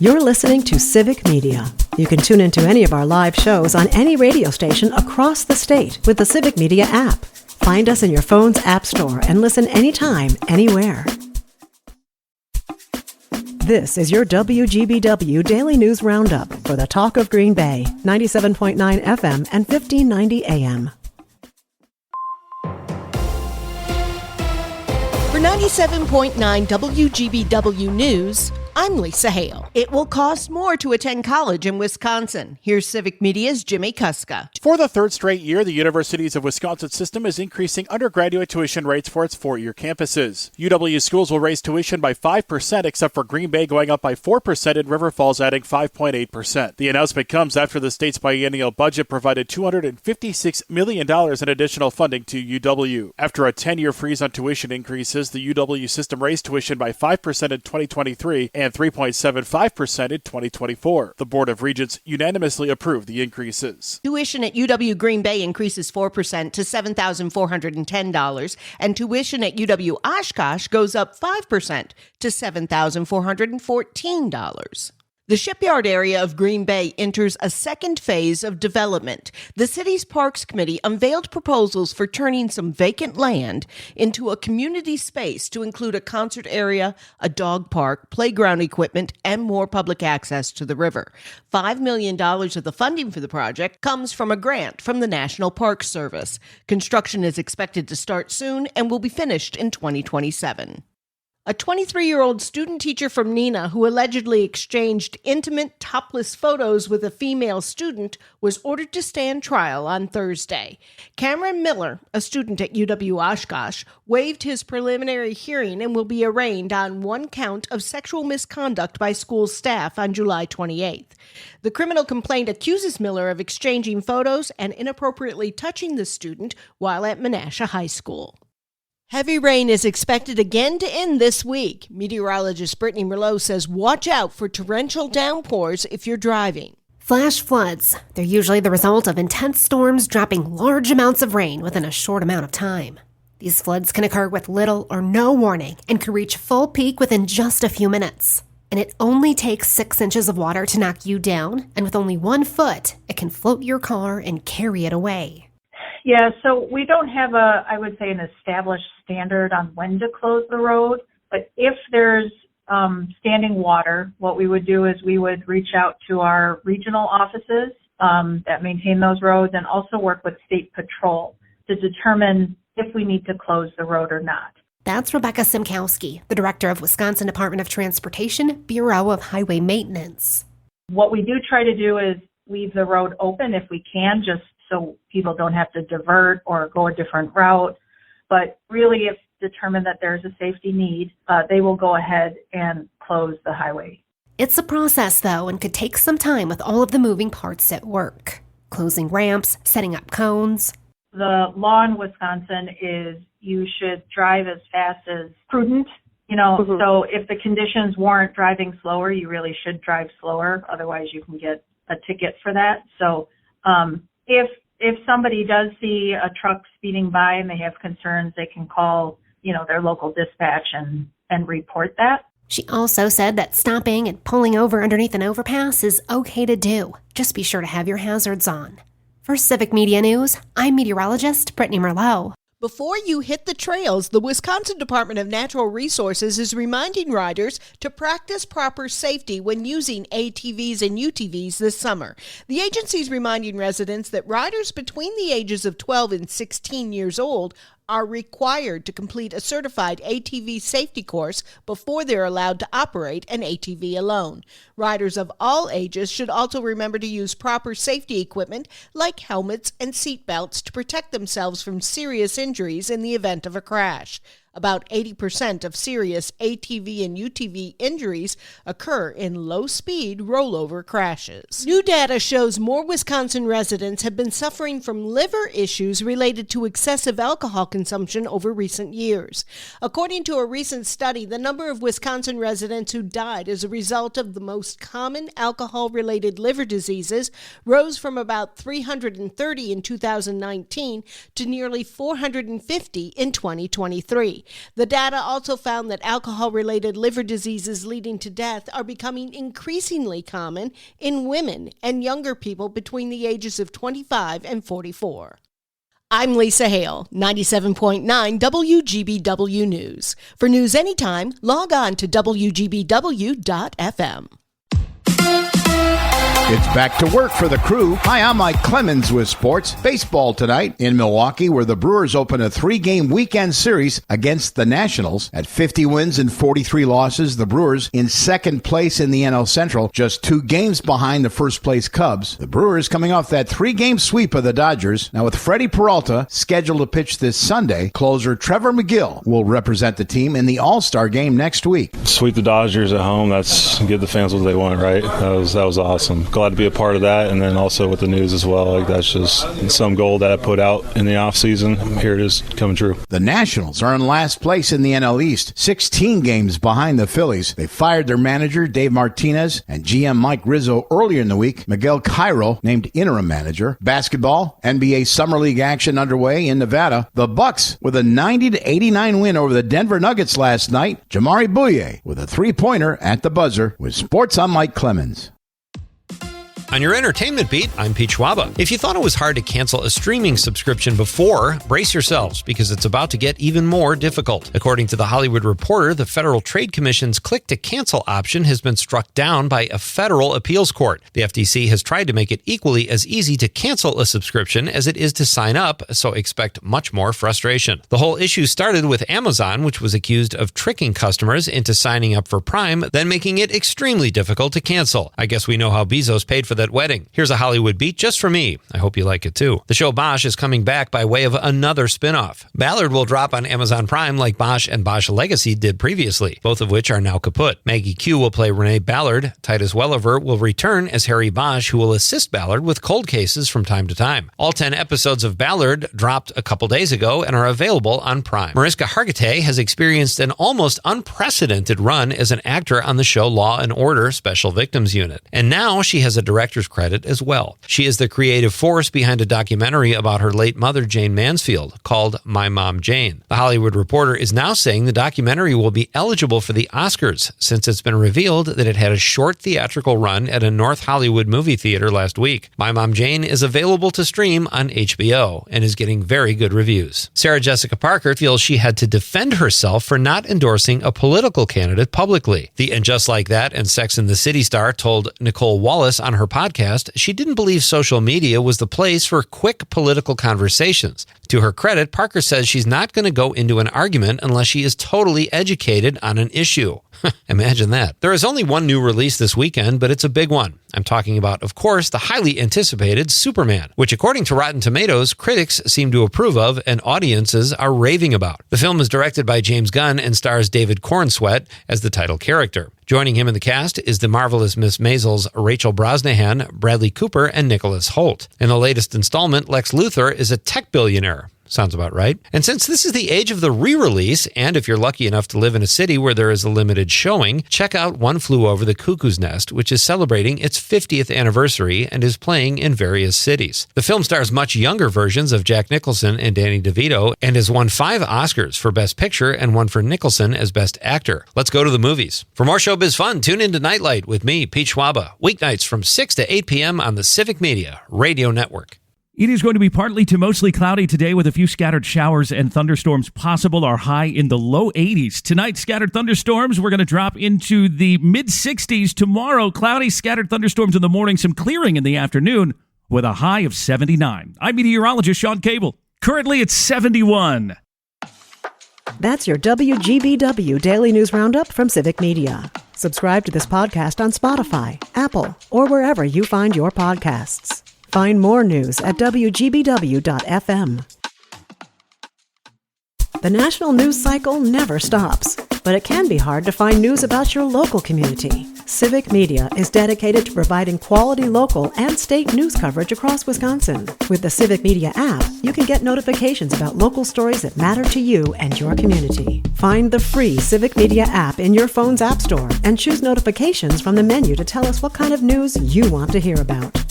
You're listening to Civic Media. You can tune into any of our live shows on any radio station across the state with the Civic Media app. Find us in your phone's app store and listen anytime, anywhere. This is your WGBW Daily News Roundup for the Talk of Green Bay, 97.9 FM and 1590 AM. For 97.9 WGBW News, I'm Lisa Hale. It will cost more to attend college in Wisconsin. Here's Civic Media's Jimmy Kuska. For the third straight year, the Universities of Wisconsin system is increasing undergraduate tuition rates for its four-year campuses. UW schools will raise tuition by 5%, except for Green Bay going up by 4% and River Falls adding 5.8%. The announcement comes after the state's biennial budget provided $256 million in additional funding to UW. After a 10-year freeze on tuition increases, the UW system raised tuition by 5% in 2023 and 3.75% in 2024. The Board of Regents unanimously approved the increases. Tuition at UW Green Bay increases 4% to $7,410, and tuition at UW Oshkosh goes up 5% to $7,414. The shipyard area of Green Bay enters a second phase of development. The city's Parks Committee unveiled proposals for turning some vacant land into a community space to include a concert area, a dog park, playground equipment, and more public access to the river. $5 million of the funding for the project comes from a grant from the National Park Service. Construction is expected to start soon and will be finished in 2027. A 23-year-old student teacher from Neenah who allegedly exchanged intimate topless photos with a female student was ordered to stand trial on Thursday. Cameron Miller, a student at UW Oshkosh, waived his preliminary hearing and will be arraigned on one count of sexual misconduct by school staff on July 28th. The criminal complaint accuses Miller of exchanging photos and inappropriately touching the student while at Menasha High School. Heavy rain is expected again to end this week. Meteorologist Brittany Merlot says watch out for torrential downpours if you're driving. Flash floods. They're usually the result of intense storms dropping large amounts of rain within a short amount of time. These floods can occur with little or no warning and can reach full peak within just a few minutes. And it only takes 6 inches of water to knock you down, and with only 1 foot, it can float your car and carry it away. Yeah, so we don't have I would say, an established standard on when to close the road. But if there's standing water, what we would do is we would reach out to our regional offices that maintain those roads and also work with State Patrol to determine if we need to close the road or not. That's Rebecca Simkowski, the director of Wisconsin Department of Transportation, Bureau of Highway Maintenance. What we do try to do is leave the road open if we can, just so people don't have to divert or go a different route. But really, if determined that there's a safety need, they will go ahead and close the highway. It's a process, though, and could take some time with all of the moving parts at work. Closing ramps, setting up cones. The law in Wisconsin is you should drive as fast as prudent. So if the conditions warrant driving slower, you really should drive slower. Otherwise, you can get a ticket for that. So if somebody does see a truck speeding by and they have concerns, they can call, their local dispatch and report that. She also said that stopping and pulling over underneath an overpass is okay to do. Just be sure to have your hazards on. For Civic Media News, I'm meteorologist Brittany Merlot. Before you hit the trails, the Wisconsin Department of Natural Resources is reminding riders to practice proper safety when using ATVs and UTVs this summer. The agency is reminding residents that riders between the ages of 12 and 16 years old are required to complete a certified ATV safety course before they're allowed to operate an ATV alone. Riders of all ages should also remember to use proper safety equipment like helmets and seat belts to protect themselves from serious injuries in the event of a crash. About 80% of serious ATV and UTV injuries occur in low-speed rollover crashes. New data shows more Wisconsin residents have been suffering from liver issues related to excessive alcohol consumption over recent years. According to a recent study, the number of Wisconsin residents who died as a result of the most common alcohol-related liver diseases rose from about 330 in 2019 to nearly 450 in 2023. mortality. The data also found that alcohol-related liver diseases leading to death are becoming increasingly common in women and younger people between the ages of 25 and 44. I'm Lisa Hale, 97.9 WGBW News. For news anytime, log on to WGBW.FM. It's back to work for the crew. Hi, I'm Mike Clemens with sports. Baseball tonight in Milwaukee, where the Brewers open a 3-game weekend series against the Nationals. At 50 wins and 43 losses, the Brewers in second place in the NL Central, just 2 games behind the first-place Cubs. The Brewers coming off that 3-game sweep of the Dodgers. Now, with Freddie Peralta scheduled to pitch this Sunday, closer Trevor McGill will represent the team in the All-Star game next week. Sweep the Dodgers at home, that's give the fans what they want, right? That was awesome. Glad to be a part of that, and then also with the news as well. Like, that's just some goal that I put out in the offseason. Here it is coming true. The Nationals are in last place in the NL East, 16 games behind the Phillies. They fired their manager, Dave Martinez, and GM Mike Rizzo earlier in the week. Miguel Cairo named interim manager. Basketball, NBA Summer League action underway in Nevada. The Bucks with a 90-89 win over the Denver Nuggets last night. Jamari Bouye with a 3-pointer at the buzzer. With sports, I'm Mike Clemens. On your entertainment beat, I'm Pete Schwaba. If you thought it was hard to cancel a streaming subscription before, brace yourselves because it's about to get even more difficult. According to The Hollywood Reporter, the Federal Trade Commission's click-to-cancel option has been struck down by a federal appeals court. The FTC has tried to make it equally as easy to cancel a subscription as it is to sign up, so expect much more frustration. The whole issue started with Amazon, which was accused of tricking customers into signing up for Prime, then making it extremely difficult to cancel. I guess we know how Bezos paid for that wedding. Here's a Hollywood beat just for me. I hope you like it too. The show Bosch is coming back by way of another spinoff. Ballard will drop on Amazon Prime like Bosch and Bosch Legacy did previously, both of which are now kaput. Maggie Q will play Renee Ballard. Titus Welliver will return as Harry Bosch, who will assist Ballard with cold cases from time to time. All 10 episodes of Ballard dropped a couple days ago and are available on Prime. Mariska Hargitay has experienced an almost unprecedented run as an actor on the show Law & Order Special Victims Unit. And now she has a director's credit as well. She is the creative force behind a documentary about her late mother, Jane Mansfield, called My Mom Jane. The Hollywood Reporter is now saying the documentary will be eligible for the Oscars since it's been revealed that it had a short theatrical run at a North Hollywood movie theater last week. My Mom Jane is available to stream on HBO and is getting very good reviews. Sarah Jessica Parker feels she had to defend herself for not endorsing a political candidate publicly. The And Just Like That and Sex and the City star told Nicole Wallace on her podcast she didn't believe social media was the place for quick political conversations. To her credit, Parker says she's not going to go into an argument unless she is totally educated on an issue. Imagine that. There is only one new release this weekend, but it's a big one. I'm talking about, of course, the highly anticipated Superman, which according to Rotten Tomatoes, critics seem to approve of and audiences are raving about. The film is directed by James Gunn and stars David Cornsweet as the title character. Joining him in the cast is the marvelous Miss Maisel's Rachel Brosnahan, Bradley Cooper, and Nicholas Hoult. In the latest installment, Lex Luthor is a tech billionaire. Sounds about right. And since this is the age of the re-release, and if you're lucky enough to live in a city where there is a limited showing, check out One Flew Over the Cuckoo's Nest, which is celebrating its 50th anniversary and is playing in various cities. The film stars much younger versions of Jack Nicholson and Danny DeVito and has won 5 Oscars for Best Picture and 1 for Nicholson as Best Actor. Let's go to the movies. For more showbiz fun, tune into Nightlight with me, Pete Schwaba, weeknights from 6 to 8 p.m. on the Civic Media Radio Network. It is going to be partly to mostly cloudy today with a few scattered showers and thunderstorms possible. Our high in the low 80s. Tonight, scattered thunderstorms. We're going to drop into the mid-60s. Tomorrow, cloudy, scattered thunderstorms in the morning, some clearing in the afternoon with a high of 79. I'm meteorologist Sean Cable. Currently, it's 71. That's your WGBW Daily News Roundup from Civic Media. Subscribe to this podcast on Spotify, Apple, or wherever you find your podcasts. Find more news at WGBW.FM. The national news cycle never stops, but it can be hard to find news about your local community. Civic Media is dedicated to providing quality local and state news coverage across Wisconsin. With the Civic Media app, you can get notifications about local stories that matter to you and your community. Find the free Civic Media app in your phone's app store and choose notifications from the menu to tell us what kind of news you want to hear about.